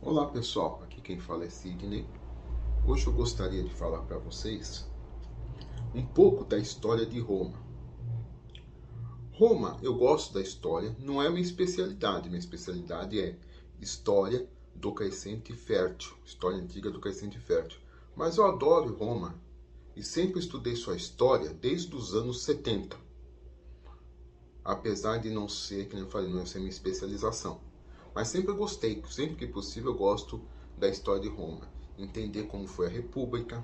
Olá pessoal, aqui quem fala é Sidney. Hoje eu gostaria de falar para vocês um pouco da história de Roma. Roma, eu gosto da história, não é minha especialidade é história do Crescente Fértil, história antiga do Crescente Fértil. Mas eu adoro Roma e sempre estudei sua história desde os anos 70. Apesar de não ser, como eu falei, não ser minha especialização. Mas sempre gostei, sempre que possível eu gosto da história de Roma. Entender como foi a República,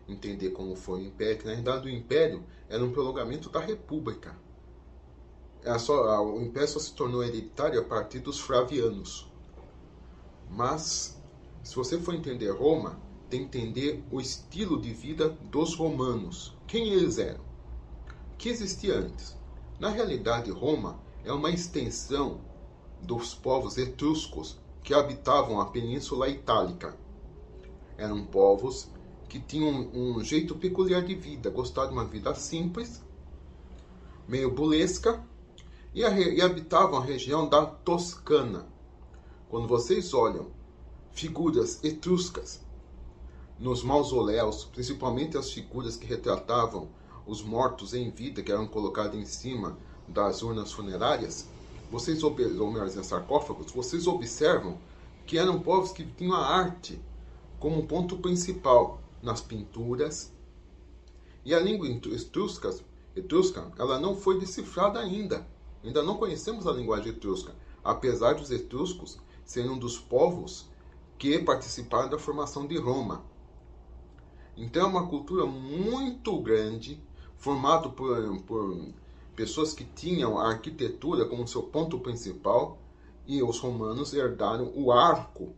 entender como foi o Império, que na verdade o Império era um prolongamento da República. O Império só se tornou hereditário a partir dos Flavianos. Mas, se você for entender Roma, tem que entender o estilo de vida dos romanos. Quem eles eram? O que existia antes? Na realidade, Roma é uma extensão dos povos etruscos que habitavam a Península Itálica. Eram povos que tinham um jeito peculiar de vida, gostavam de uma vida simples, meio burlesca, e habitavam a região da Toscana. Quando vocês olham figuras etruscas nos mausoléus, principalmente as figuras que retratavam os mortos em vida, que eram colocados em cima das urnas funerárias, ou melhor, em sarcófagos, vocês observam que eram povos que tinham a arte como ponto principal nas pinturas. E a língua etrusca, ela não foi decifrada ainda. Ainda não conhecemos a linguagem etrusca, apesar dos etruscos serem um dos povos que participaram da formação de Roma. Então é uma cultura muito grande, formada por pessoas que tinham a arquitetura como seu ponto principal, e os romanos herdaram o arco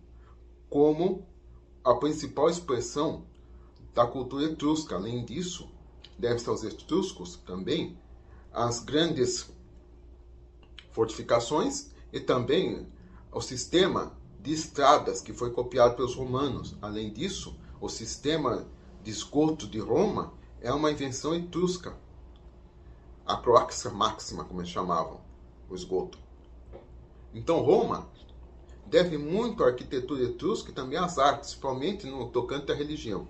como a principal expressão da cultura etrusca. Além disso, deve-se aos etruscos também as grandes fortificações e também o sistema de estradas que foi copiado pelos romanos. Além disso, o sistema de esgoto de Roma é uma invenção etrusca. A Croácia Máxima, como eles chamavam o esgoto. Então Roma deve muito à arquitetura etrusca e também às artes, principalmente no tocante à religião.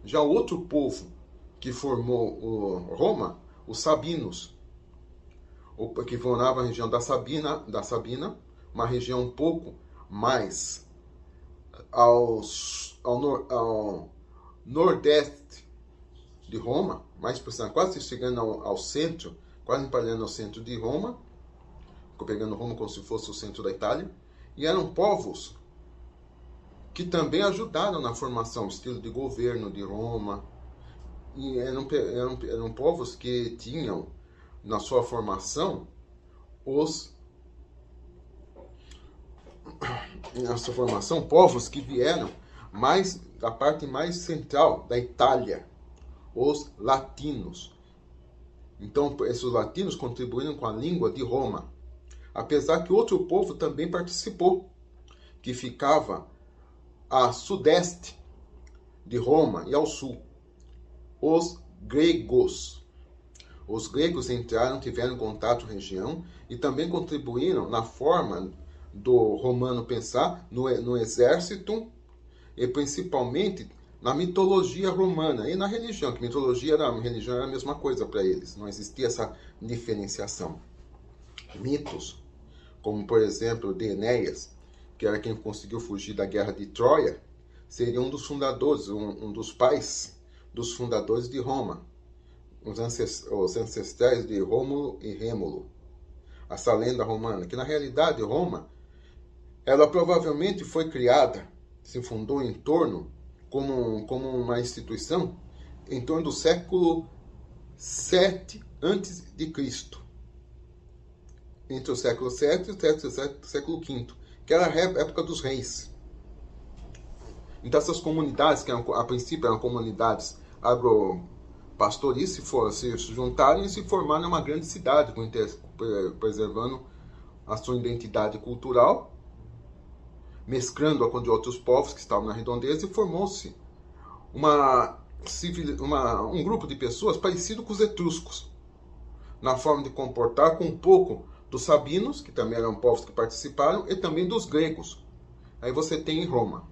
Já o outro povo que formou Roma, os sabinos, que formavam a região da Sabina, uma região um pouco mais ao nordeste de Roma, mais precisamente, quase chegando ao centro, quase emparelhando ao centro de Roma, pegando Roma como se fosse o centro da Itália, e eram povos que também ajudaram na formação, estilo de governo de Roma, e eram povos que tinham na sua formação povos que vieram mais da parte mais central da Itália, os latinos. Então, esses latinos contribuíram com a língua de Roma. Apesar que outro povo também participou, que ficava a sudeste de Roma e ao sul. Os gregos. Os gregos entraram, tiveram contato com a região e também contribuíram na forma do romano pensar, no exército e principalmente na mitologia romana e na religião, que religião era a mesma coisa para eles, não existia essa diferenciação. Mitos, como por exemplo de Enéas, que era quem conseguiu fugir da guerra de Troia, seria um dos fundadores, um dos pais dos fundadores de Roma, os ancestrais de Rômulo e Rêmulo. Essa lenda romana, que na realidade Roma, ela provavelmente foi criada, se fundou em torno, como uma instituição, em torno do século 7 a.C. Entre o século 7 e o século V, que era a época dos reis. Então essas comunidades, que a princípio eram comunidades agropastoris, se juntaram e se formaram em uma grande cidade, preservando a sua identidade cultural, mesclando-a com de outros povos que estavam na redondeza, e formou-se um grupo de pessoas parecido com os etruscos, na forma de comportar, com um pouco dos sabinos, que também eram povos que participaram, e também dos gregos, Aí você tem Roma,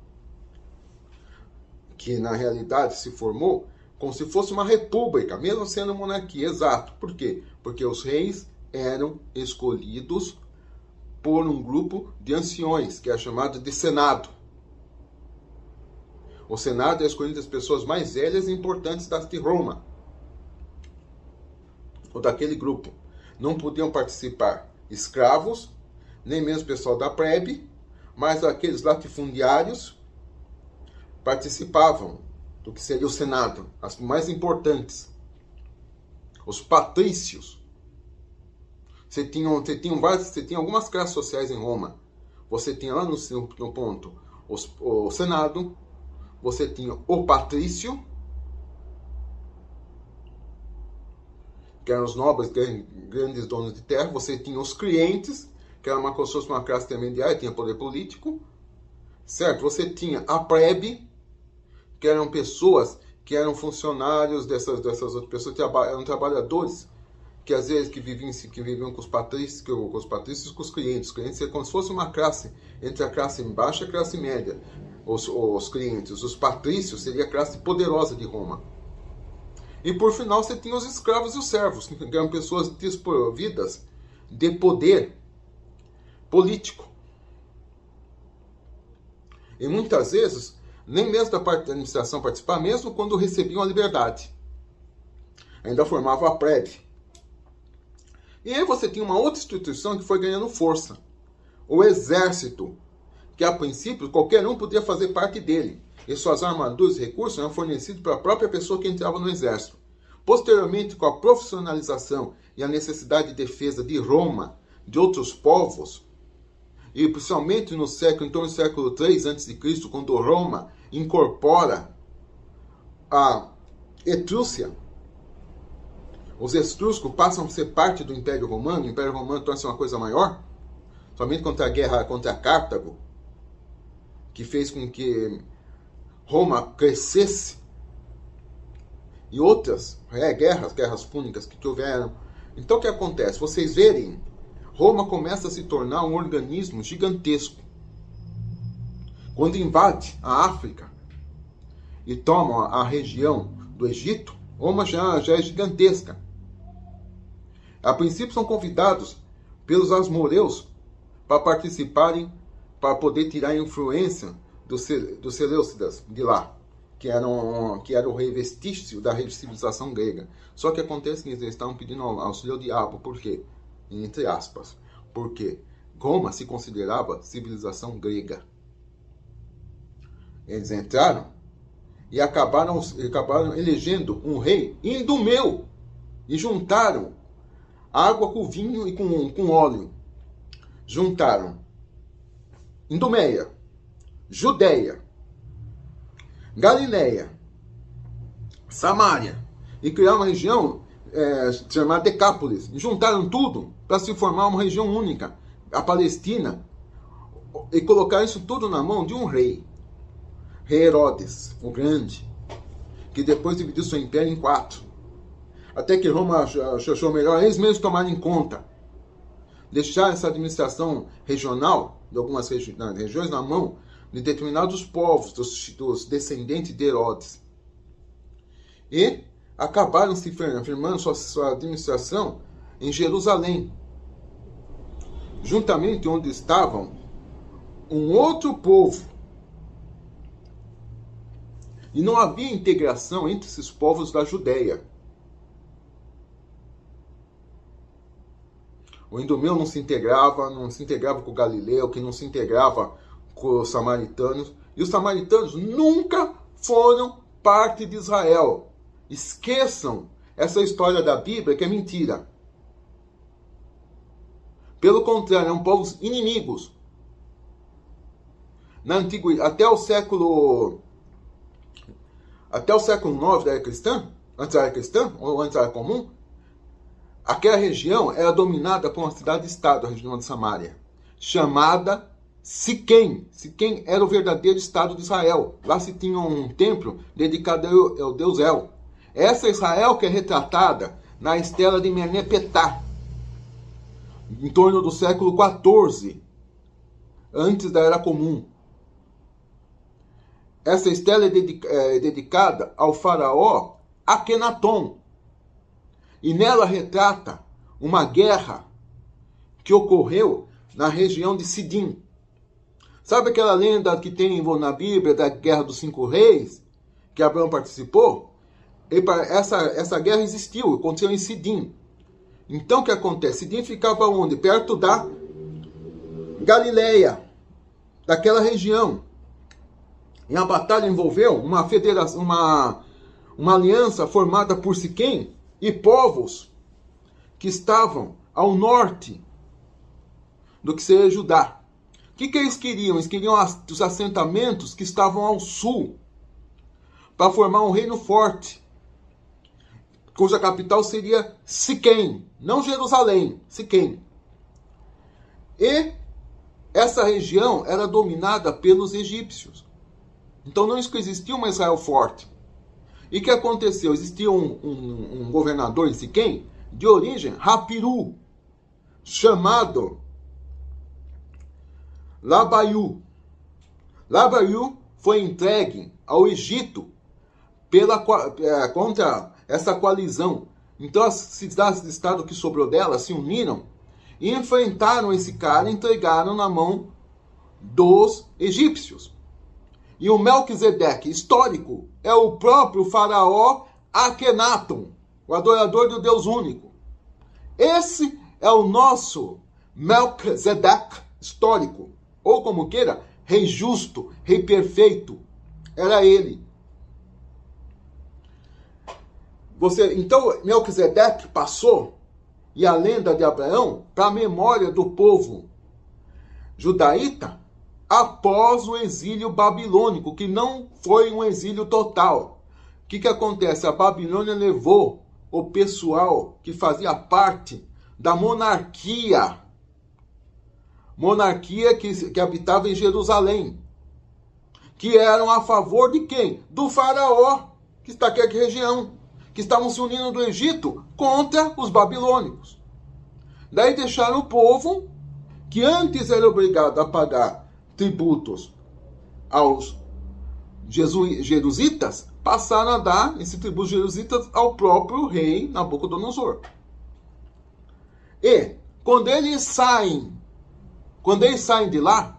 que na realidade se formou como se fosse uma república, mesmo sendo monarquia, exato. Por quê? Porque os reis eram escolhidos por um grupo de anciões, que é chamado de Senado. O Senado é escolhido das pessoas mais velhas e importantes de Roma, ou daquele grupo. Não podiam participar escravos, nem mesmo pessoal da plebe, mas aqueles latifundiários participavam do que seria o Senado, as mais importantes. Os patrícios. Você tinha algumas classes sociais em Roma. Você tinha lá no ponto o Senado, você tinha o patrício, que eram os nobres, grandes donos de terra. Você tinha os clientes, que era como se fosse uma classe intermediária, tinha poder político, certo? Você tinha a plebe, que eram pessoas que eram funcionários dessas outras pessoas, eram trabalhadores, que às vezes que viviam com os patrícios, com os clientes. Os clientes é como se fosse uma classe entre a classe baixa e a classe média. Os clientes, os patrícios, seria a classe poderosa de Roma. E por final você tinha os escravos e os servos, que eram pessoas desprovidas de poder político. E muitas vezes, nem mesmo da parte da administração participar, mesmo quando recebiam a liberdade. Ainda formavam a plebe. E aí você tinha uma outra instituição que foi ganhando força. O exército, que a princípio qualquer um podia fazer parte dele. E suas armaduras e recursos eram fornecidos para a própria pessoa que entrava no exército. Posteriormente, com a profissionalização e a necessidade de defesa de Roma, de outros povos, e principalmente no século, em torno do século 3 a.C., quando Roma incorpora a Etrúcia, os etruscos passam a ser parte do Império Romano, o Império Romano torna-se uma coisa maior, somente contra a guerra contra Cartago, que fez com que Roma crescesse, e outras guerras púnicas que houveram. Então o que acontece? Vocês verem, Roma começa a se tornar um organismo gigantesco. Quando invade a África e toma a região do Egito, Roma já é gigantesca. A princípio são convidados pelos asmoreus para participarem, para poder tirar a influência dos Seleucidas de lá, que era o revestício da civilização grega. Só que acontece que eles estavam pedindo auxílio ao diabo. Por quê? Entre aspas. Porque Roma se considerava civilização grega. Eles entraram e acabaram elegendo um rei indumeu e juntaram água com vinho e com óleo. Juntaram Idumeia, Judeia, Galileia, Samária, e criaram uma região chamada Decápolis. E juntaram tudo para se formar uma região única, a Palestina, e colocaram isso tudo na mão de um rei, rei Herodes, o Grande, que depois dividiu seu império em 4. Até que Roma achou melhor eles mesmos tomarem conta, deixar essa administração regional de algumas regiões na mão de determinados povos, dos descendentes de Herodes. E acabaram se firmando sua administração em Jerusalém, juntamente onde estavam um outro povo. E não havia integração entre esses povos da Judéia. O Idumeu não se integrava com o Galileu, que não se integrava com os samaritanos. E os samaritanos nunca foram parte de Israel. Esqueçam essa história da Bíblia, que é mentira. Pelo contrário, eram povos inimigos. Na antiguidade, até o século IX da era cristã, antes da era cristã, ou antes da era comum, aquela região era dominada por uma cidade-estado, a região de Samaria, chamada Siquém. Siquém era o verdadeiro estado de Israel. Lá se tinha um templo dedicado ao deus El. Essa Israel que é retratada na estela de Menepetá, em torno do século XIV, antes da Era Comum. essa estela é dedicada ao faraó Akenaton. E nela retrata uma guerra que ocorreu na região de Sidim. Sabe aquela lenda que tem na Bíblia da Guerra dos 5 Reis, que Abraão participou? Essa guerra existiu, aconteceu em Sidim. Então o que acontece? Sidim ficava onde? Perto da Galileia, daquela região. E a batalha envolveu uma federação, uma aliança formada por Siquém e povos que estavam ao norte do que seria Judá. O que eles queriam? Eles queriam os assentamentos que estavam ao sul, para formar um reino forte, cuja capital seria Siquém, não Jerusalém, Siquém. E essa região era dominada pelos egípcios. Então não existia uma Israel forte. E o que aconteceu? Existia um governador de Siquém, de origem Rapiru, chamado Labaiú. Labaiú foi entregue ao Egito contra essa coalizão. Então as cidades de estado que sobrou dela se uniram e enfrentaram esse cara e entregaram na mão dos egípcios. E o Melquisedeque histórico é o próprio faraó Akenaton, o adorador do Deus único. Esse é o nosso Melquisedeque histórico, ou como queira, rei justo, rei perfeito. Era ele. Então, Melquisedeque passou, e a lenda de Abraão, para a memória do povo judaíta, após o exílio babilônico, que não foi um exílio total. O que acontece? A Babilônia levou o pessoal que fazia parte da monarquia que habitava em Jerusalém, que eram a favor de quem? Do faraó, que está aqui na região, que estavam se unindo do Egito contra os babilônicos. Daí deixaram o povo, que antes era obrigado a pagar tributos aos jerusitas, passaram a dar esse tributo jerusitas ao próprio rei Nabucodonosor. E quando eles saem de lá,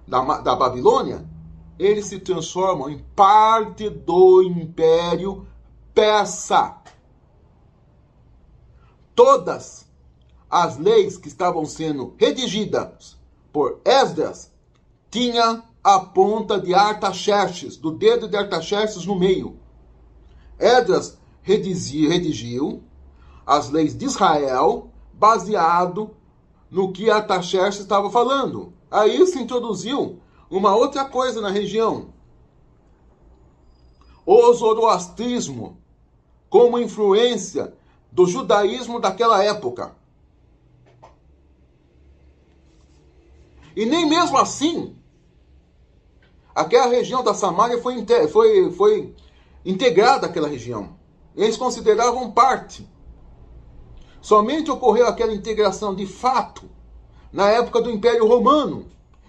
da Babilônia, eles se transformam em parte do Império Persa. Todas as leis que estavam sendo redigidas por Esdras tinha a ponta de Artaxerxes, do dedo de Artaxerxes no meio. Esdras redigiu as leis de Israel baseado no que Artaxerxes estava falando. Aí se introduziu uma outra coisa na região. O zoroastrismo, como influência do judaísmo daquela época. E nem mesmo assim, aquela região da Samária foi integrada àquela região. Eles consideravam parte. Somente ocorreu aquela integração de fato na época do Império Romano.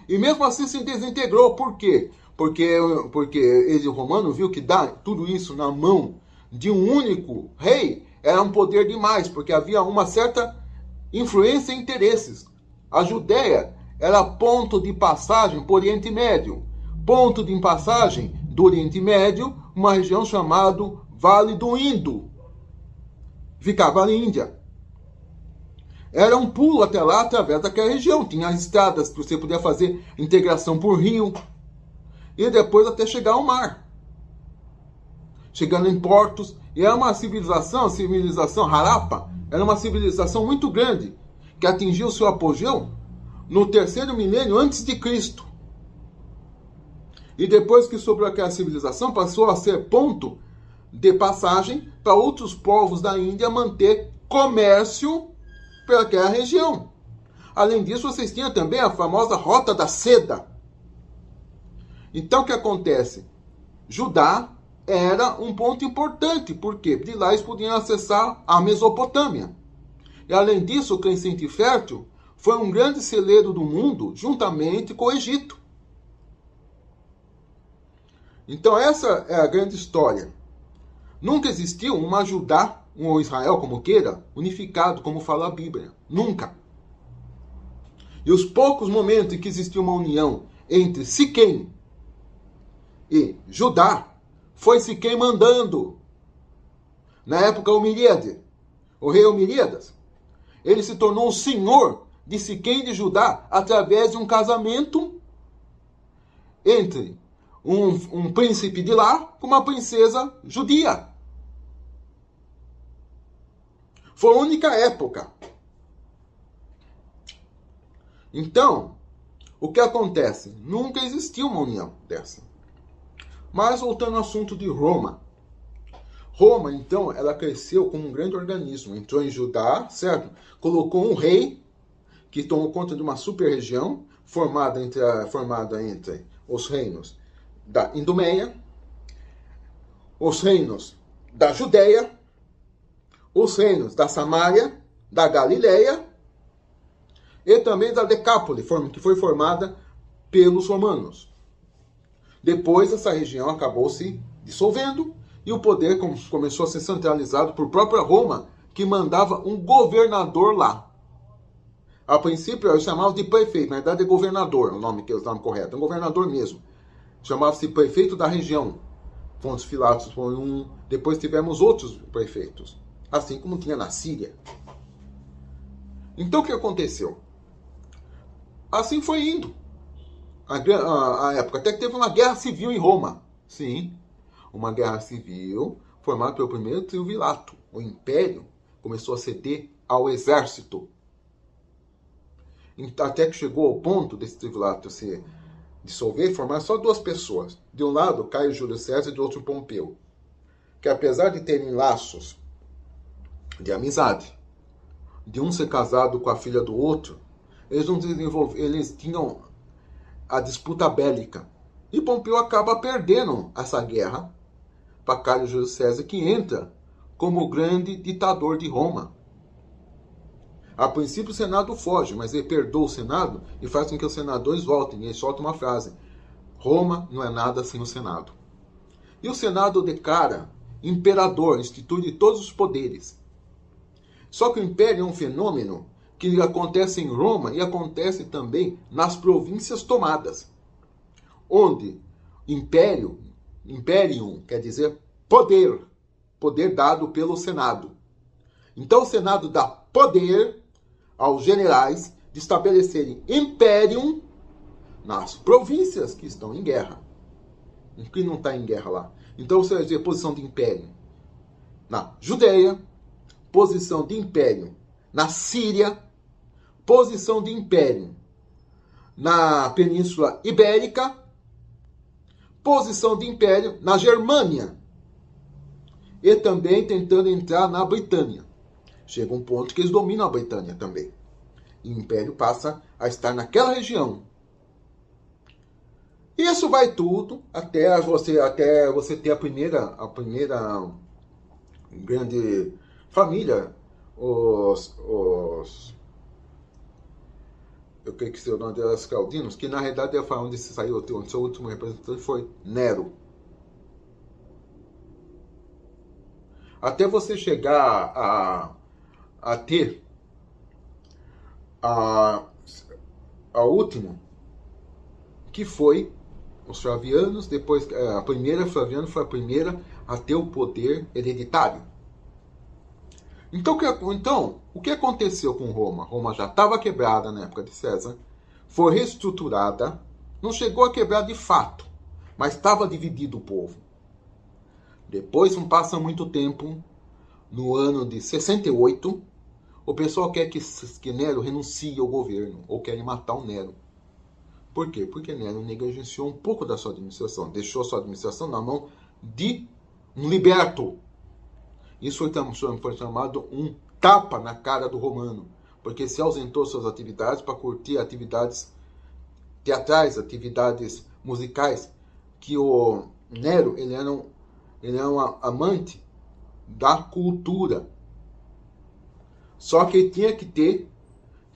E mesmo assim se desintegrou. Por quê? Porque o romano viu que dar tudo isso na mão de um único rei era um poder demais, porque havia uma certa influência e interesses. A Judéia era ponto de passagem para o Oriente Médio. Ponto de passagem do Oriente Médio, uma região chamada Vale do Indo. Ficava na Índia. Era um pulo até lá através daquela região. Tinha as estradas que você podia fazer integração por rio. E depois até chegar ao mar. Chegando em portos. E era uma civilização, a civilização Harappa, era uma civilização muito grande, que atingiu seu apogeu no 3º milênio antes de Cristo. E depois que sobrou aquela civilização, passou a ser ponto de passagem para outros povos da Índia manter comércio pelaquela região. Além disso, vocês tinham também a famosa Rota da Seda. Então, o que acontece? Judá era um ponto importante, porque de lá eles podiam acessar a Mesopotâmia. E além disso, o Crescente Fértil foi um grande celeiro do mundo, juntamente com o Egito. Então essa é a grande história. Nunca existiu uma Judá, um Israel, como queira, unificado, como fala a Bíblia. Nunca. E os poucos momentos em que existiu uma união entre Siquém e Judá, foi Siquém mandando. Na época, o rei Omiríades, ele se tornou o senhor de Siquém e de Judá através de um casamento entre um príncipe de lá com uma princesa judia. Foi a única época. Então, o que acontece? Nunca existiu uma união dessa. Mas voltando ao assunto de Roma. Roma, então, ela cresceu como um grande organismo. Entrou em Judá, certo? Colocou um rei que tomou conta de uma super-região formada entre os reinos da Idumeia, os reinos da Judéia, os reinos da Samária, da Galileia e também da Decápole, que foi formada pelos romanos. Depois essa região acabou se dissolvendo e o poder começou a ser centralizado por própria Roma, que mandava um governador lá. A princípio eu chamava de prefeito, na verdade é governador, o nome correto, é um governador mesmo. Chamava-se prefeito da região. Pôncio Pilatos foi um, depois tivemos outros prefeitos, assim como tinha na Síria. Então o que aconteceu? Assim foi indo a época, até que teve uma guerra civil em Roma. Sim, uma guerra civil formada pelo primeiro triunvirato. O império começou a ceder ao exército. Até que chegou ao ponto desse triunvirato se dissolver e formar só duas pessoas. De um lado, Caio Júlio César e do outro, Pompeu. Que apesar de terem laços de amizade, de um ser casado com a filha do outro, eles tinham a disputa bélica. E Pompeu acaba perdendo essa guerra para Caio Júlio César, que entra como o grande ditador de Roma. A princípio o Senado foge, mas ele perdoa o Senado e faz com que os senadores voltem. E ele solta uma frase: Roma não é nada sem o Senado. E o Senado declara imperador, institui todos os poderes. Só que o império é um fenômeno que acontece em Roma e acontece também nas províncias tomadas. Onde imperium quer dizer poder, poder dado pelo Senado. Então o Senado dá poder aos generais de estabelecerem imperium nas províncias que estão em guerra. Que não está em guerra lá. Então você vai dizer posição de império na Judeia, posição de império na Síria, posição de império na Península Ibérica, posição de império na Germânia e também tentando entrar na Britânia. Chega um ponto que eles dominam a Britânia também. E o império passa a estar naquela região. Isso vai tudo até você ter a primeira grande família, eu creio que seu nome era Caldinos, que na realidade foi onde se saiu, o seu último representante foi Nero. Até você chegar a ter a última, que foi os Flavianos. Depois a primeira Flaviano foi a primeira a ter o poder hereditário. Então o que aconteceu com Roma? Roma já estava quebrada na época de César, foi reestruturada, não chegou a quebrar de fato, mas estava dividido o povo. Depois não passa muito tempo, no ano de 68, o pessoal quer que Nero renuncie ao governo, ou querem matar o Nero. Por quê? Porque Nero negligenciou um pouco da sua administração, deixou sua administração na mão de um liberto. Isso foi chamado um tapa na cara do romano, porque se ausentou suas atividades para curtir atividades teatrais, atividades musicais, que o Nero ele era um amante da cultura. Só que ele tinha que ter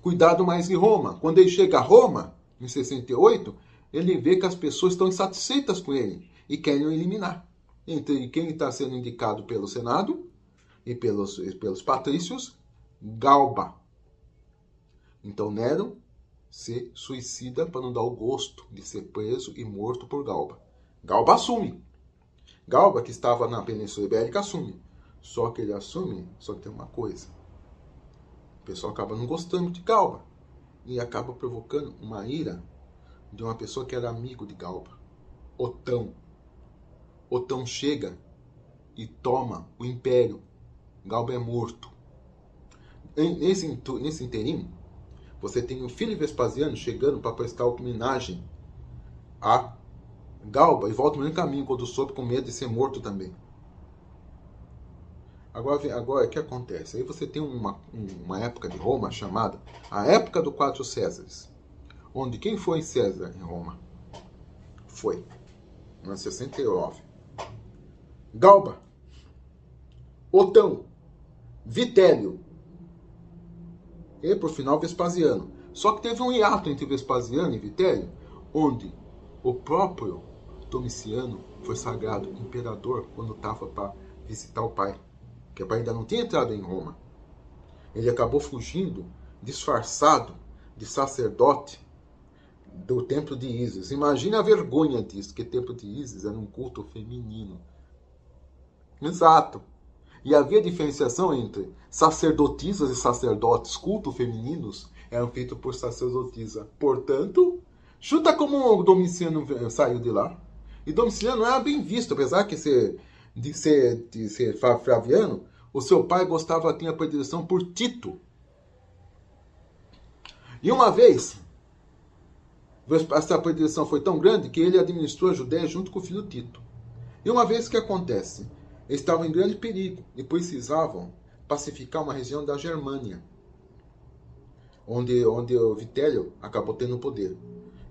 cuidado mais em Roma. Quando ele chega a Roma, em 68, ele vê que as pessoas estão insatisfeitas com ele. e querem o eliminar. Entre quem está sendo indicado pelo Senado e pelos patrícios, Galba. Então Nero se suicida para não dar o gosto de ser preso e morto por Galba. Galba assume. Galba, que estava na Península Ibérica, assume. Só que ele assume, só que tem uma coisa. O pessoal acaba não gostando de Galba. E acaba provocando uma ira de uma pessoa que era amigo de Galba. Otão. Otão chega e toma o império. Galba é morto. Nesse inteirinho, você tem o filho Vespasiano chegando para prestar homenagem a Galba e volta no mesmo caminho quando soube, com medo de ser morto também. Agora o que acontece? Aí você tem uma época de Roma chamada a época do 4 Césares. Onde quem foi César em Roma? Foi. Em 69. Galba. Otão. Vitélio. E, por final, Vespasiano. Só que teve um hiato entre Vespasiano e Vitélio, onde o próprio Domiciano foi sagrado imperador quando estava para visitar o pai. Porque o pai ainda não tinha entrado em Roma. Ele acabou fugindo, disfarçado de sacerdote do templo de Ísis. Imagina a vergonha disso, que o templo de Ísis era um culto feminino. Exato. E havia diferenciação entre sacerdotisas e sacerdotes. Cultos femininos eram feitos por sacerdotisa. Portanto, chuta como o Domiciano saiu de lá. E Domiciano não era bem visto, apesar de ser Flaviano, o seu pai tinha predileção por Tito. E uma vez, essa predileção foi tão grande que ele administrou a Judéia junto com o filho Tito. E uma vez que acontece, eles estavam em grande perigo e precisavam pacificar uma região da Germânia, onde o Vitélio acabou tendo poder.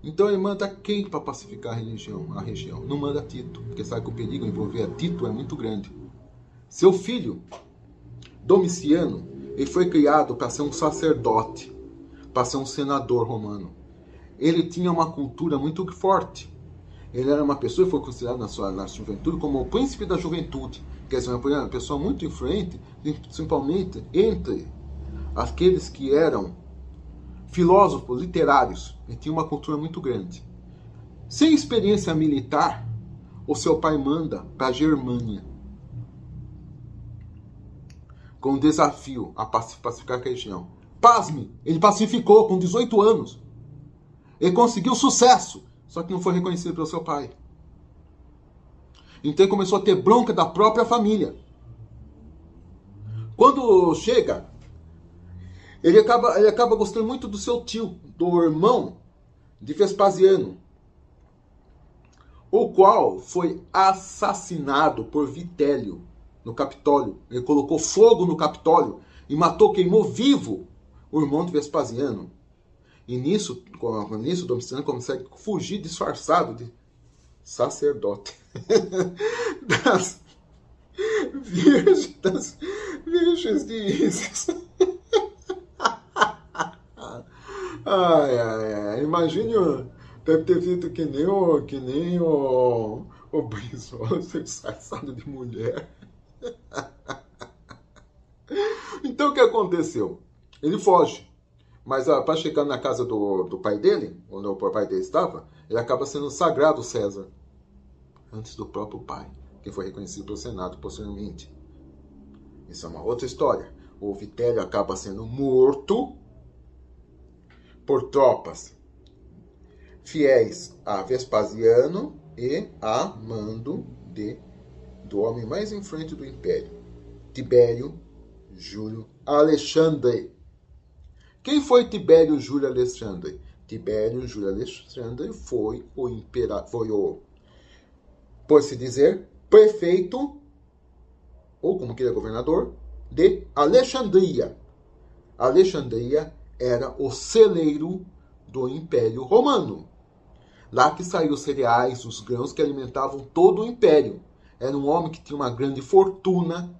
Então ele manda quem para pacificar a região? Não manda Tito, porque sabe que o perigo envolver a Tito é muito grande. Seu filho, Domiciano, ele foi criado para ser um sacerdote, para ser um senador romano. Ele tinha uma cultura muito forte. Ele era uma pessoa que foi considerada na juventude como o príncipe da juventude. Quer dizer, uma pessoa muito influente, principalmente entre aqueles que eram filósofos literários. Ele tinha uma cultura muito grande. Sem experiência militar, o seu pai manda para a Germânia com um desafio a pacificar a região. Pasme, ele pacificou com 18 anos. Ele conseguiu sucesso, só que não foi reconhecido pelo seu pai. Então ele começou a ter bronca da própria família. Quando chega, ele acaba gostando muito do seu tio, do irmão de Vespasiano, o qual foi assassinado por Vitélio no Capitólio. Ele colocou fogo no Capitólio e queimou vivo o irmão de Vespasiano. E nisso Domiciano consegue fugir disfarçado de sacerdote das virgens de Ísis. Imagine, deve ter feito que nem o Brizola ser disfarçado de mulher. Então o que aconteceu? Ele foge. Mas para chegar na casa do pai dele, onde o pai dele estava, ele acaba sendo sagrado César. Antes do próprio pai, que foi reconhecido pelo Senado posteriormente. Isso é uma outra história. O Vitélio acaba sendo morto por tropas fiéis a Vespasiano e a mando do homem mais influente do Império, Tibério Júlio Alexandre. Quem foi Tibério Júlio Alexandre? Tibério Júlio Alexandre foi o imperador, pode-se dizer, prefeito, ou como que ele é governador, de Alexandria. Alexandria era o celeiro do Império Romano. Lá que saíram os cereais, os grãos que alimentavam todo o Império. Era um homem que tinha uma grande fortuna,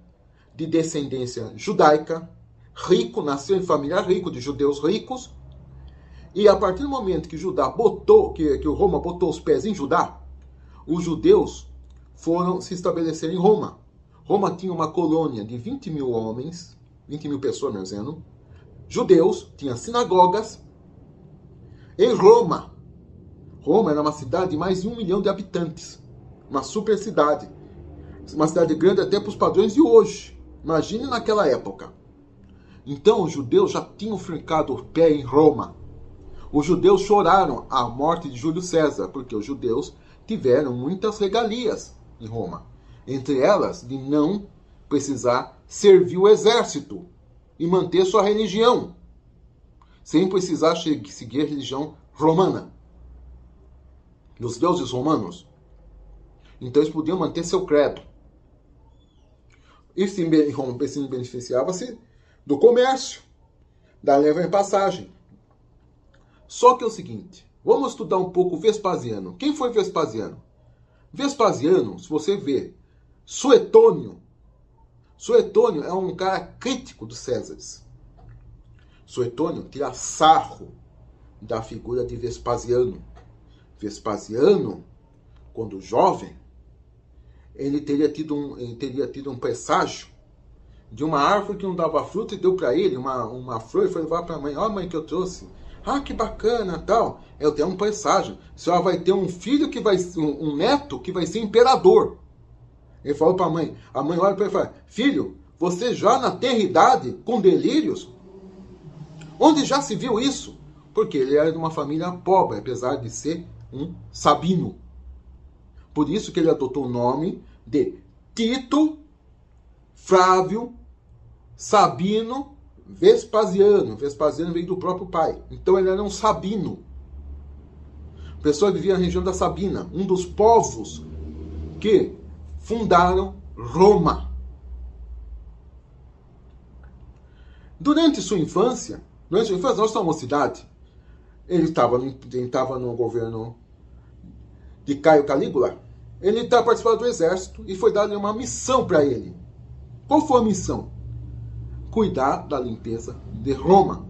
de descendência judaica, rico, nasceu em família rica, de judeus ricos. E a partir do momento que Roma botou os pés em Judá, os judeus foram se estabelecer em Roma. Roma tinha uma colônia de 20 mil homens, 20 mil pessoas, melhor dizendo, judeus, tinha sinagogas. Em Roma, Roma era uma cidade de mais de 1 milhão de habitantes, uma super cidade, uma cidade grande até para os padrões de hoje. Imagine naquela época. Então os judeus já tinham fincado o pé em Roma. Os judeus choraram a morte de Júlio César, porque os judeus tiveram muitas regalias em Roma. Entre elas, de não precisar servir o exército e manter sua religião, sem precisar seguir a religião romana, dos deuses romanos. Então eles podiam manter seu credo. E Roma beneficiava-se do comércio, da leva em passagem. Só que é o seguinte, vamos estudar um pouco Vespasiano. Quem foi Vespasiano? Vespasiano, se você ver, Suetônio é um cara crítico dos Césares. Suetônio tira sarro da figura de Vespasiano. Vespasiano, quando jovem, ele teria tido um presságio de uma árvore que não dava fruta e deu para ele uma flor e foi levar para a mãe. Ó, mãe, que eu trouxe. Ah, que bacana, tal. Eu tenho um presságio. A senhora vai ter um filho que vai um neto que vai ser imperador. Ele falou para a mãe olha para ele e fala: filho, você já na tenra idade, com delírios? Onde já se viu isso? Porque ele era de uma família pobre, apesar de ser um sabino. Por isso que ele adotou o nome de Tito Flávio Sabino Vespasiano. Vespasiano veio do próprio pai. Então ele era um sabino. A pessoa vivia na região da Sabina, um dos povos que fundaram Roma. Durante sua infância, na sua mocidade, ele estava no governo de Caio Calígula. Ele estava participando do exército e foi dada uma missão para ele. Qual foi a missão? Cuidar da limpeza de Roma.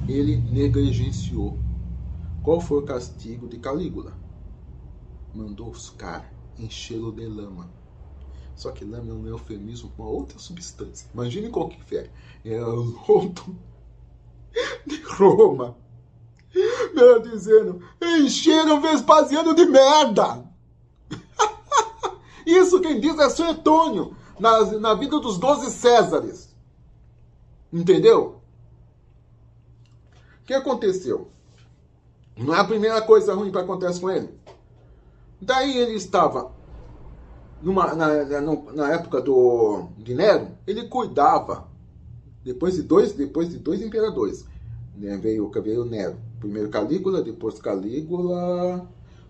Ele negligenciou. Qual foi o castigo de Calígula? Mandou os caras enchê-lo de lama. Só que lama é um eufemismo com uma outra substância. Imagine qual que é. É o lodo de Roma. Melhor dizendo, encheram Vespasiano de merda. Isso quem diz é Suetônio, na vida dos 12 Césares. Entendeu? O que aconteceu? Não é a primeira coisa ruim que acontece com ele. Daí ele estava, na época de Nero, ele cuidava, depois de dois imperadores. Veio Nero. Primeiro Calígula, depois Calígula,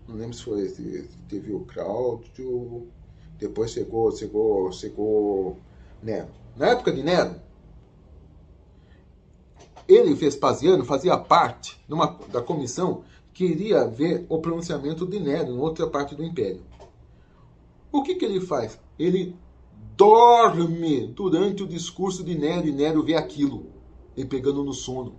não lembro se teve o Cláudio, depois chegou Nero. Na época de Nero, ele, Vespasiano, fazia parte da comissão que iria ver o pronunciamento de Nero em outra parte do império. O que ele faz? Ele dorme durante o discurso de Nero e Nero vê aquilo, ele pegando no sono.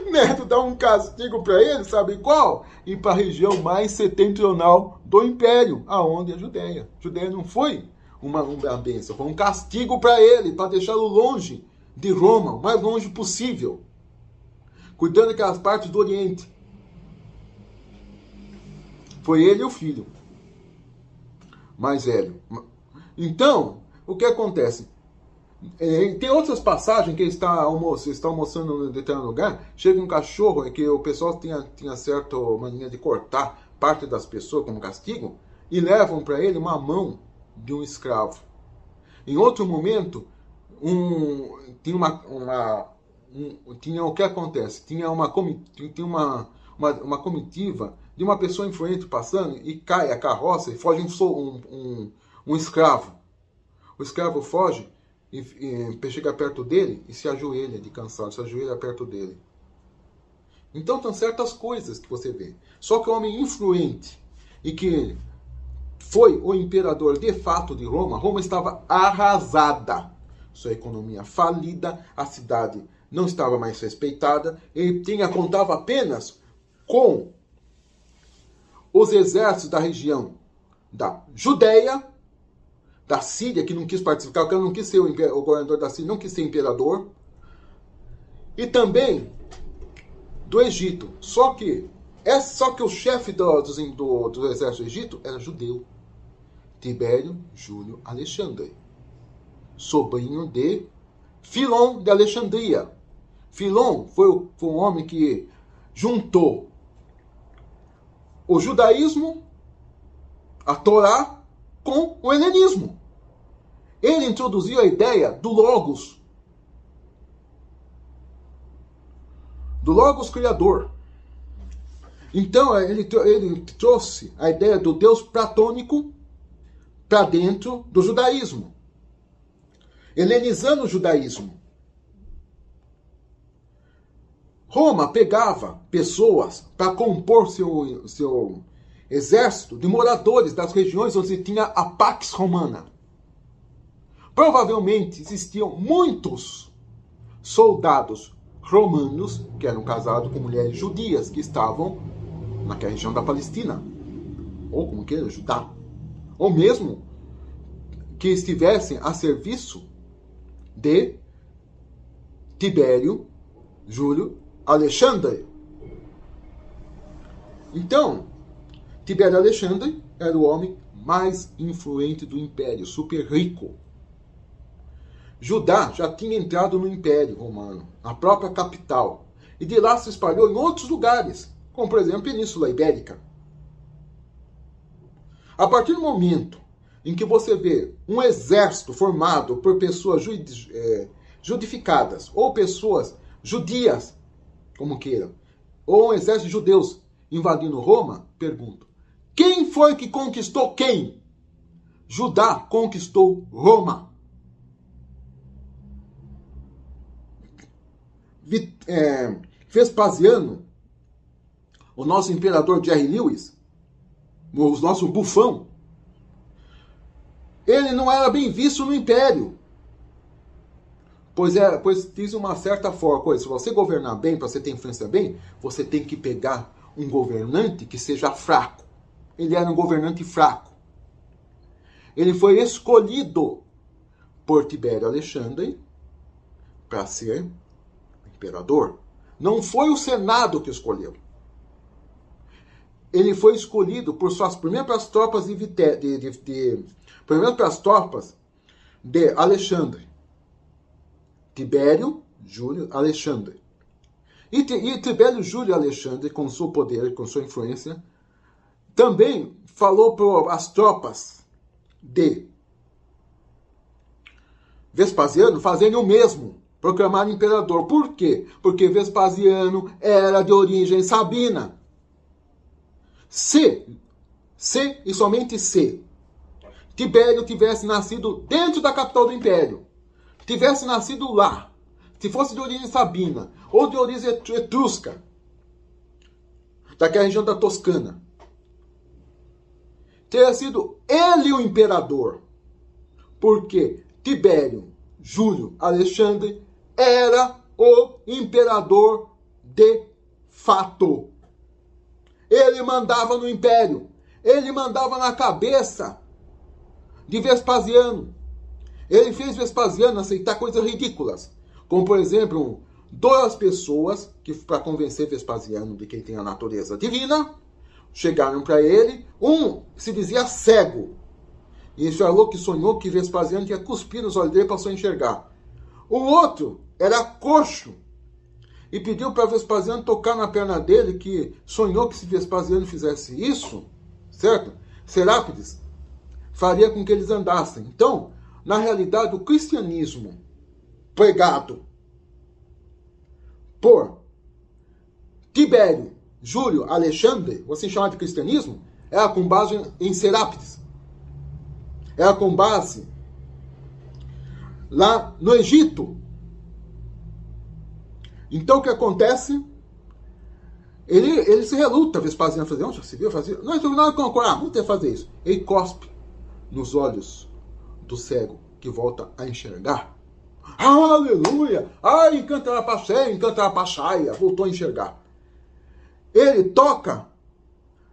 Nero dá um castigo para ele, sabe qual? Ir para a região mais setentrional do império, aonde é a Judéia. A Judéia não foi uma bênção, foi um castigo para ele, para deixá-lo longe de Roma, o mais longe possível, cuidando daquelas partes do Oriente. Foi ele e o filho mais velho. Então, o que acontece? Tem outras passagens que ele está almoçando em determinado lugar, chega um cachorro, que o pessoal tinha certa mania de cortar parte das pessoas como castigo, e levam para ele uma de um escravo. Em outro momento, tinha o que acontece? Tinha uma comitiva de uma pessoa influente passando e cai a carroça e foge um escravo. O escravo foge e chega perto dele e se ajoelha de cansado, se ajoelha perto dele. Então são certas coisas que você vê. Só que o homem influente e que foi o imperador de fato de Roma, Roma estava arrasada. Sua economia falida, a cidade não estava mais respeitada, ele contava apenas com os exércitos da região da Judéia, da Síria, que não quis participar, porque não quis ser o governador da Síria, não quis ser imperador, e também do Egito. Só que o chefe do exército do Egito era judeu. Tibério Júlio Alexandre, sobrinho de Filon de Alexandria. Filon foi um homem que juntou o judaísmo, a Torá, com o helenismo. Ele introduziu a ideia do Logos criador. Então ele trouxe a ideia do Deus platônico para dentro do judaísmo, helenizando o judaísmo. Roma pegava pessoas para compor seu exército de moradores das regiões onde tinha a Pax Romana. Provavelmente existiam muitos soldados romanos que eram casados com mulheres judias que estavam naquela região da Palestina, ou como queira, Judá, ou mesmo que estivessem a serviço de Tibério Júlio Alexandre. Então, Tibério Alexandre era o homem mais influente do império, super rico. Judá já tinha entrado no Império Romano, na própria capital, e de lá se espalhou em outros lugares, como por exemplo a Península Ibérica. A partir do momento em que você vê um exército formado por pessoas judificadas, ou pessoas judias, como queiram, ou um exército de judeus invadindo Roma, pergunto, quem foi que conquistou quem? Judá conquistou Roma. Vespasiano, o nosso imperador Jerry Lewis, o nosso bufão, ele não era bem visto no império. Pois diz uma certa forma, se você governar bem, para você ter influência bem, você tem que pegar um governante que seja fraco. Ele era um governante fraco. Ele foi escolhido por Tibério Alexandre para ser imperador. Não foi o Senado que escolheu. Ele foi escolhido por suas primeiras tropas de Alexandre. Tibério Júlio Alexandre. E Tibério Júlio Alexandre, com seu poder, com sua influência, também falou para as tropas de Vespasiano fazerem o mesmo, proclamar imperador. Por quê? Porque Vespasiano era de origem sabina. Se e somente se Tibério tivesse nascido dentro da capital do império, tivesse nascido lá, se fosse de origem sabina ou de origem etrusca, daquela região da Toscana, teria sido ele o imperador, porque Tibério Júlio Alexandre era o imperador de fato. Ele mandava no império, ele mandava na cabeça de Vespasiano. Ele fez Vespasiano aceitar coisas ridículas, como por exemplo, duas pessoas que para convencer Vespasiano de que ele tem a natureza divina, chegaram para ele, um se dizia cego, e falou que sonhou que Vespasiano tinha cuspido nos olhos dele e passou a enxergar. O outro era coxo, e pediu para Vespasiano tocar na perna dele, que sonhou que se Vespasiano fizesse isso, certo? Serápides faria com que eles andassem. Então, na realidade, o cristianismo pregado por Tibério Júlio Alexandre, assim chamado de cristianismo, era com base em Serápides. Era com base lá no Egito. Então o que acontece? Ele se reluta, Vespasiano fazer, onde você viu fazer? Não é concordar, vamos ter que fazer isso. Ele cospe nos olhos do cego, que volta a enxergar. Aleluia! Ai, encantarapachai, voltou a enxergar. Ele toca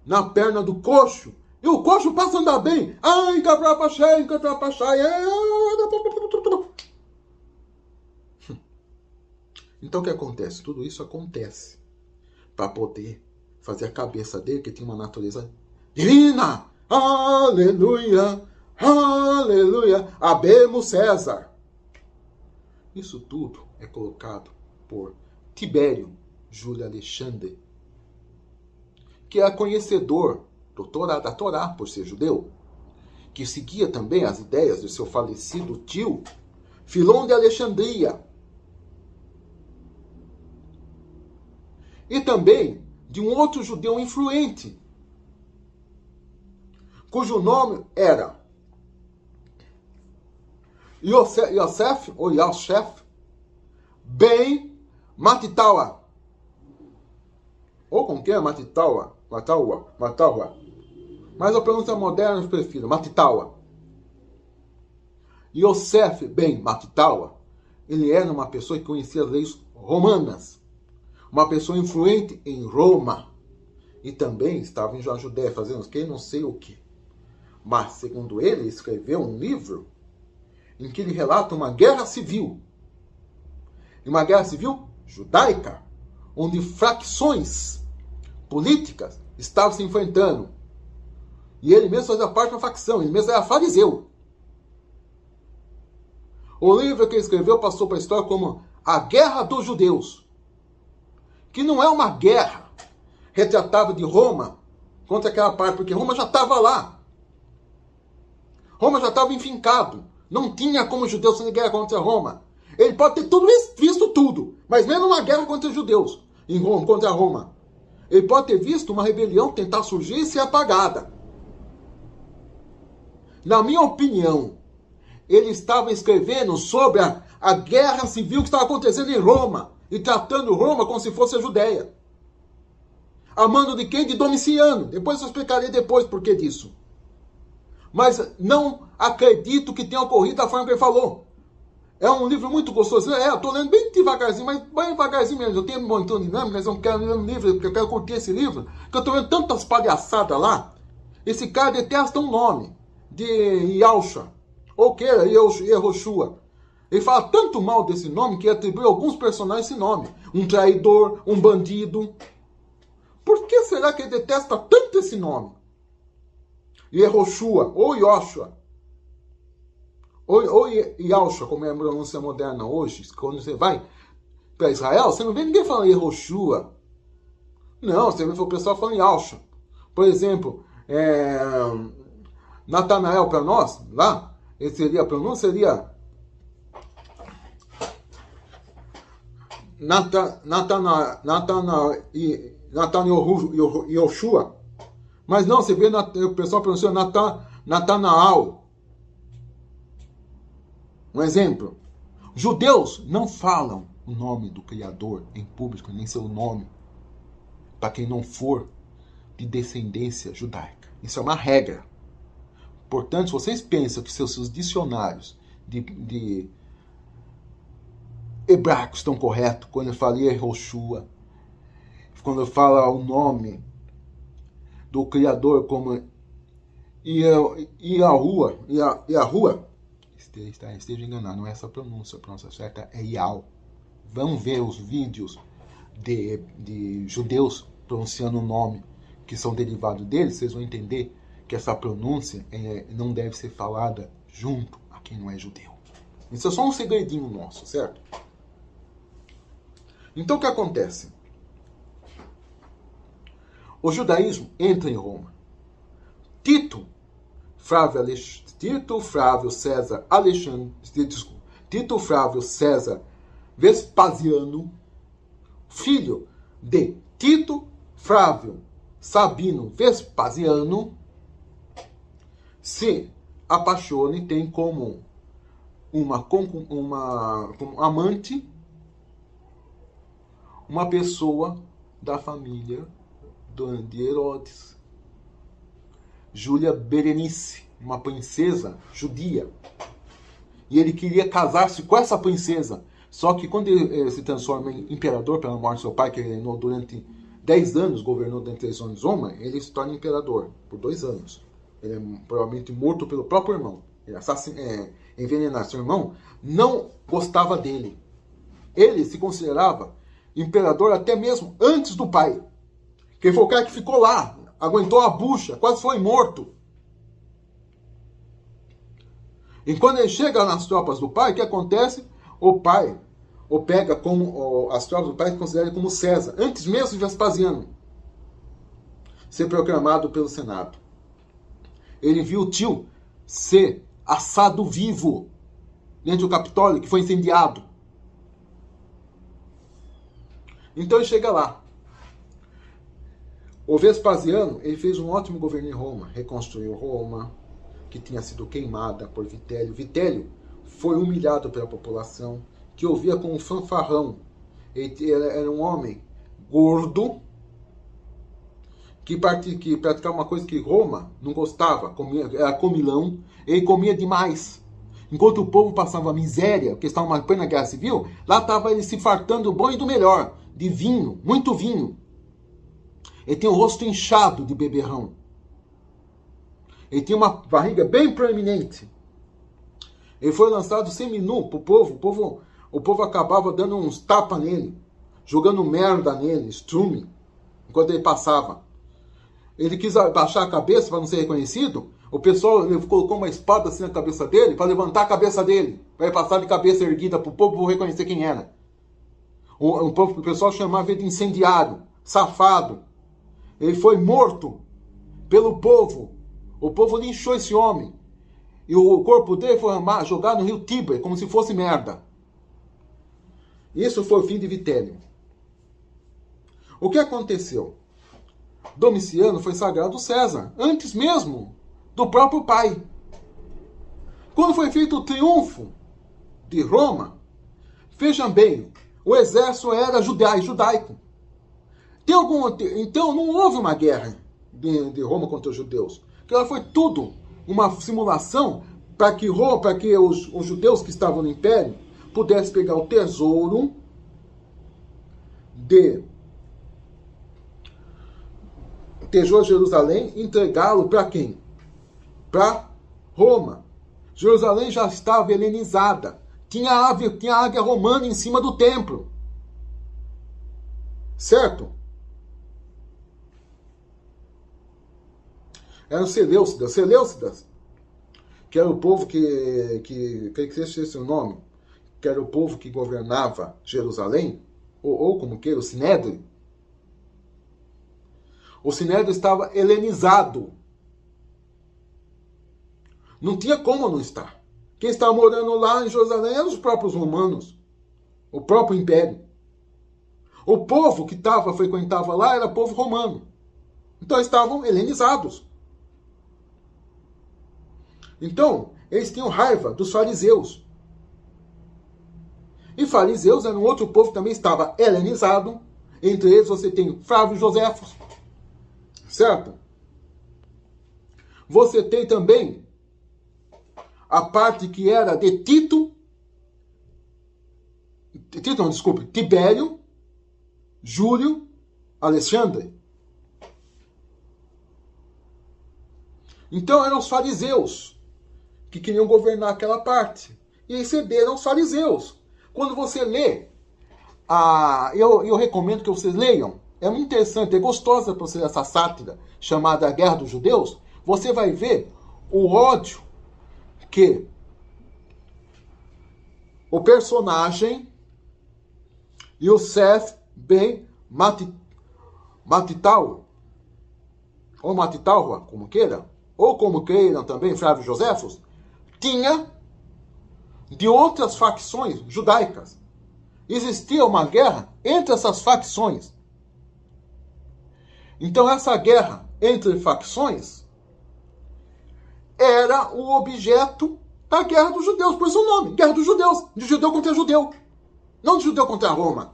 na perna do coxo, e o coxo passa a andar bem. Ai, encatrapachei. Então o que acontece? Tudo isso acontece para poder fazer a cabeça dele, que tinha uma natureza divina. Aleluia, aleluia, habemos César. Isso tudo é colocado por Tibério Júlio Alexandre, que era conhecedor da Torá, por ser judeu, que seguia também as ideias do seu falecido tio, Filon de Alexandria, e também de um outro judeu influente, cujo nome era Yosef Ben Matitawa, ou como que é? Matitawa, mas a pronúncia moderna eu prefiro, Matitawa. Yosef Ben Matitawa, ele era uma pessoa que conhecia as leis romanas, uma pessoa influente em Roma, e também estava em Judéia fazendo o que? Não sei o que. Mas, segundo ele, escreveu um livro em que ele relata uma guerra civil. Uma guerra civil judaica, onde facções políticas estavam se enfrentando. E ele mesmo fazia parte da facção, ele mesmo era fariseu. O livro que ele escreveu passou para a história como A Guerra dos Judeus, que não é uma guerra retratada de Roma contra aquela parte, porque Roma já estava lá. Roma já estava enfincado. Não tinha como os judeus fazer guerra contra Roma. Ele pode ter visto tudo, mas mesmo uma guerra contra os judeus, em Roma, contra Roma. Ele pode ter visto uma rebelião tentar surgir e ser apagada. Na minha opinião, ele estava escrevendo sobre a guerra civil que estava acontecendo em Roma, e tratando Roma como se fosse a Judéia. A mando de quem? De Domiciano. Depois eu explicarei por que disso. Mas não acredito que tenha ocorrido da forma que ele falou. É um livro muito gostoso. Eu estou lendo bem devagarzinho, mas bem devagarzinho mesmo. Eu tenho um montão de dinâmica, mas eu não quero ler um livro, porque eu quero curtir esse livro, porque eu estou vendo tantas palhaçadas lá. Esse cara detesta um nome de Yahshua, ou que era Yehoshua. Ele fala tanto mal desse nome que atribui a alguns personagens esse nome. Um traidor, um bandido. Por que será que ele detesta tanto esse nome? Yehoshua, ou Yoshua. Ou Yahshua, como é a pronúncia moderna hoje. Quando você vai para Israel, você não vê ninguém falando Yehoshua. Não, você vê o pessoal falando Yahshua. Por exemplo, Natanael para nós, lá, a pronúncia seria Natanael Yoshua. Mas não, você vê o pessoal pronuncia Natanael. Um exemplo. Judeus não falam o nome do Criador em público, nem seu nome, para quem não for de descendência judaica. Isso é uma regra. Portanto, se vocês pensam que seus dicionários de hebraicos estão corretos, quando eu falei Yehoshua, quando eu falo o nome do Criador como Yahuwah, esteja enganado, não é essa pronúncia, a pronúncia certa é Yahweh. Vamos ver os vídeos de judeus pronunciando o nome que são derivados deles, vocês vão entender que essa pronúncia não deve ser falada junto a quem não é judeu. Isso é só um segredinho nosso, certo? Então o que acontece? O judaísmo entra em Roma. Tito Flávio César Vespasiano, filho de Tito Flávio Sabino Vespasiano, se apaixona e tem como amante uma pessoa da família de Herodes, Júlia Berenice, uma princesa judia. E ele queria casar-se com essa princesa. Só que quando ele se transforma em imperador pela morte do seu pai, que reinou durante 10 anos governou dentre os homens Roma, ele se torna imperador por 2 anos. Ele é provavelmente morto pelo próprio irmão. Ele envenenar seu irmão, não gostava dele. Ele se considerava imperador até mesmo antes do pai. Que foi o cara que ficou lá, aguentou a bucha, quase foi morto. E quando ele chega nas tropas do pai, o que acontece? O pai o pega como as tropas do pai consideram como César, antes mesmo de Vespasiano ser proclamado pelo Senado. Ele viu o tio ser assado vivo dentro do Capitólio, que foi incendiado. Então ele chega lá. O Vespasiano, ele fez um ótimo governo em Roma, reconstruiu Roma, que tinha sido queimada por Vitélio. Vitélio foi humilhado pela população, que ouvia como um fanfarrão. Ele era um homem gordo, que praticava uma coisa que Roma não gostava, era comilão, ele comia demais. Enquanto o povo passava miséria, porque estava uma plena guerra civil, lá estava ele se fartando do bom e do melhor, de vinho, muito vinho. Ele tinha o rosto inchado de beberrão. Ele tinha uma barriga bem proeminente. Ele foi lançado seminu para o povo. O povo acabava dando uns tapas nele, jogando merda nele, estrume, enquanto ele passava. Ele quis abaixar a cabeça para não ser reconhecido. O pessoal colocou uma espada assim na cabeça dele para levantar a cabeça dele, para ele passar de cabeça erguida para o povo reconhecer quem era. O pessoal chamava ele de incendiário, safado. Ele foi morto pelo povo. O povo linchou esse homem. E o corpo dele foi jogado no rio Tíber, como se fosse merda. Isso foi o fim de Vitélio. O que aconteceu? Domiciano foi sagrado César, antes mesmo do próprio pai. Quando foi feito o triunfo de Roma, vejam bem, o exército era judaico. Então não houve uma guerra de Roma contra os judeus. Ela foi tudo uma simulação para que os judeus que estavam no Império pudessem pegar o tesouro de Jerusalém e entregá-lo para quem? Para Roma. Jerusalém já estava helenizada. Tinha águia romana em cima do templo. Certo? Eram Seleucidas, que era o povo que esse o nome, que era o povo que governava Jerusalém, ou como queira, o Sinédrio. O Sinédrio estava helenizado. Não tinha como não estar. Quem estava morando lá em Jerusalém eram os próprios romanos, o próprio império. O povo que frequentava lá era povo romano. Então estavam helenizados. Então, eles tinham raiva dos fariseus. E fariseus era um outro povo que também estava helenizado. Entre eles você tem Flávio Joséfo. Certo? Você tem também a parte que era de Tibério, Júlio, Alexandre. Então eram os fariseus que queriam governar aquela parte. E receberam os fariseus. Quando você lê, eu recomendo que vocês leiam. É muito interessante, é gostosa para você essa sátira chamada A Guerra dos Judeus. Você vai ver o ódio que o personagem Yosef ben Matital, ou Matitalra, como queiram, ou como queiram também Flávio Joséfos, tinha de outras facções judaicas. Existia uma guerra entre essas facções. Então essa guerra entre facções era o objeto da Guerra dos Judeus, por isso o nome, Guerra dos Judeus, de judeu contra judeu, não de judeu contra Roma.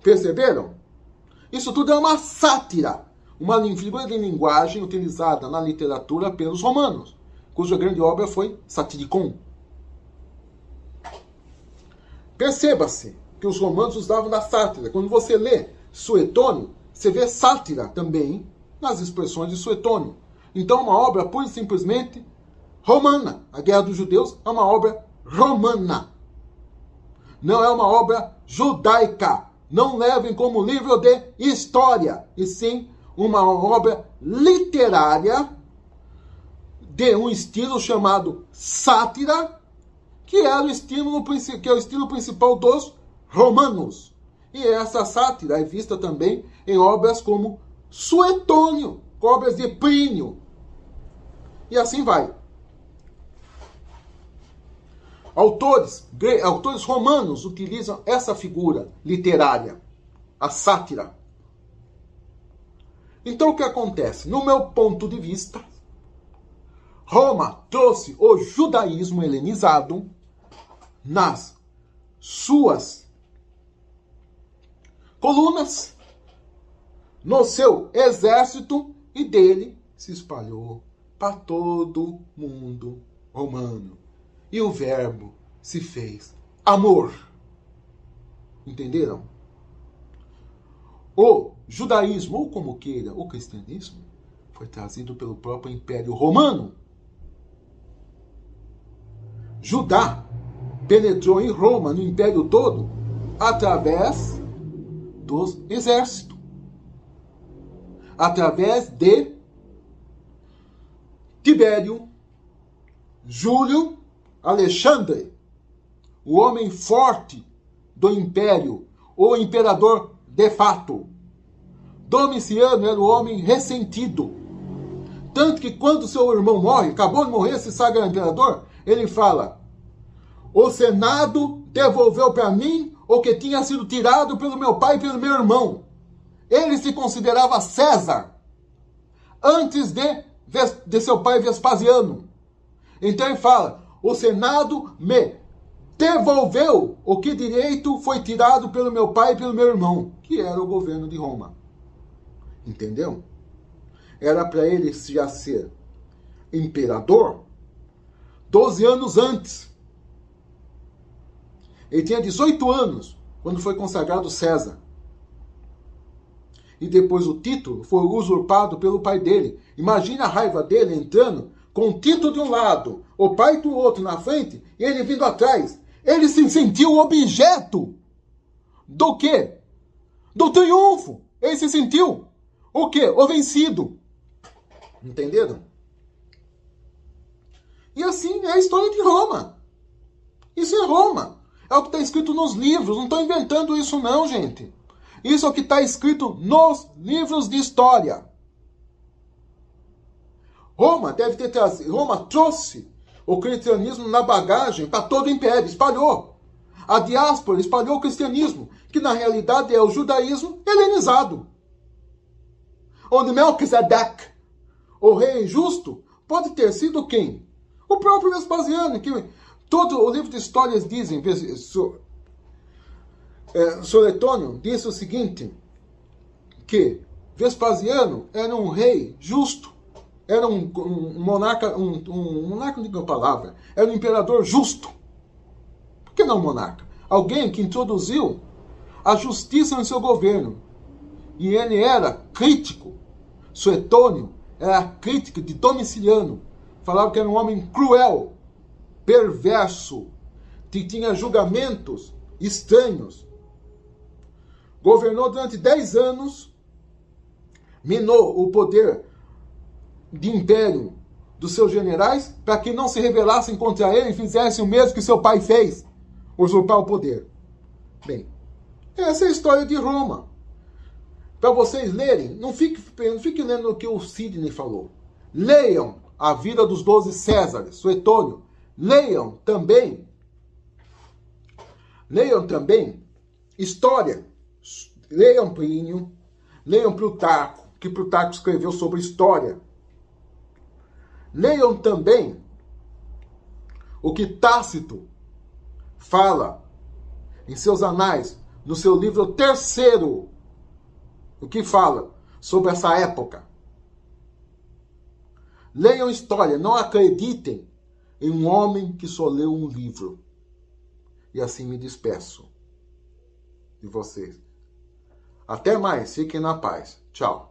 Perceberam? Isso tudo é uma sátira, uma figura de linguagem utilizada na literatura pelos romanos, cuja grande obra foi Satiricon. Perceba-se que os romanos usavam da sátira. Quando você lê Suetônio, você vê sátira também nas expressões de Suetônio. Então, uma obra pura e simplesmente romana. A Guerra dos Judeus é uma obra romana. Não é uma obra judaica. Não levem como livro de história, e sim uma obra literária de um estilo chamado sátira, que é o estilo principal dos romanos. E essa sátira é vista também em obras como Suetônio, obras de Plínio. E assim vai. Autores romanos utilizam essa figura literária, a sátira. Então o que acontece? No meu ponto de vista, Roma trouxe o judaísmo helenizado nas suas colunas, no seu exército, e dele se espalhou para todo mundo romano. E o verbo se fez amor. Entenderam? O judaísmo, ou como queira, o cristianismo, foi trazido pelo próprio Império Romano. Judá penetrou em Roma, no Império todo, através dos exércitos. Através de Tibério, Júlio, Alexandre, o homem forte do Império, o imperador de fato. Domiciano era o homem ressentido. Tanto que quando seu irmão morre, acabou de morrer, se sagra imperador, ele fala: o Senado devolveu para mim o que tinha sido tirado pelo meu pai e pelo meu irmão. Ele se considerava César, antes de seu pai Vespasiano. Então ele fala: o Senado me devolveu o que direito foi tirado pelo meu pai e pelo meu irmão, que era o governo de Roma. Entendeu? Era para ele já ser imperador 12 anos antes. Ele tinha 18 anos quando foi consagrado César. E depois o título foi usurpado pelo pai dele. Imagina a raiva dele entrando com o título de um lado, o pai do outro na frente, e ele vindo atrás. Ele se sentiu objeto do quê? Do triunfo. Ele se sentiu o quê? O vencido. Entenderam? E assim é a história de Roma. Isso é Roma. É o que está escrito nos livros. Não estou inventando isso não, gente. Isso é o que está escrito nos livros de história. Roma trouxe o cristianismo na bagagem para todo o império, espalhou. A diáspora espalhou o cristianismo, que na realidade é o judaísmo helenizado. Onde Melquisedeque, o rei justo, pode ter sido quem? O próprio Vespasiano, que todo o livro de histórias dizem, Suetônio disse o seguinte, que Vespasiano era um rei justo, era um monarca, monarca não digo a palavra, era um imperador justo. Por que não monarca? Alguém que introduziu a justiça no seu governo. E ele era crítico. Suetônio era crítico de Domiciano. Falava que era um homem cruel, perverso, que tinha julgamentos estranhos. Governou durante 10 anos, minou o poder de império dos seus generais para que não se rebelassem contra ele e fizessem o mesmo que seu pai fez, usurpar o poder. Bem, essa é a história de Roma. Para vocês lerem, não fique lendo o que o Sidney falou. Leiam a vida dos 12 Césares, Suetônio. Leiam também história. Leiam Plínio, leiam Plutarco, que Plutarco escreveu sobre história. Leiam também o que Tácito fala em seus anais, no seu livro terceiro, o que fala sobre essa época. Leiam história, não acreditem em um homem que só leu um livro. E assim me despeço de vocês. Até mais, fiquem na paz. Tchau.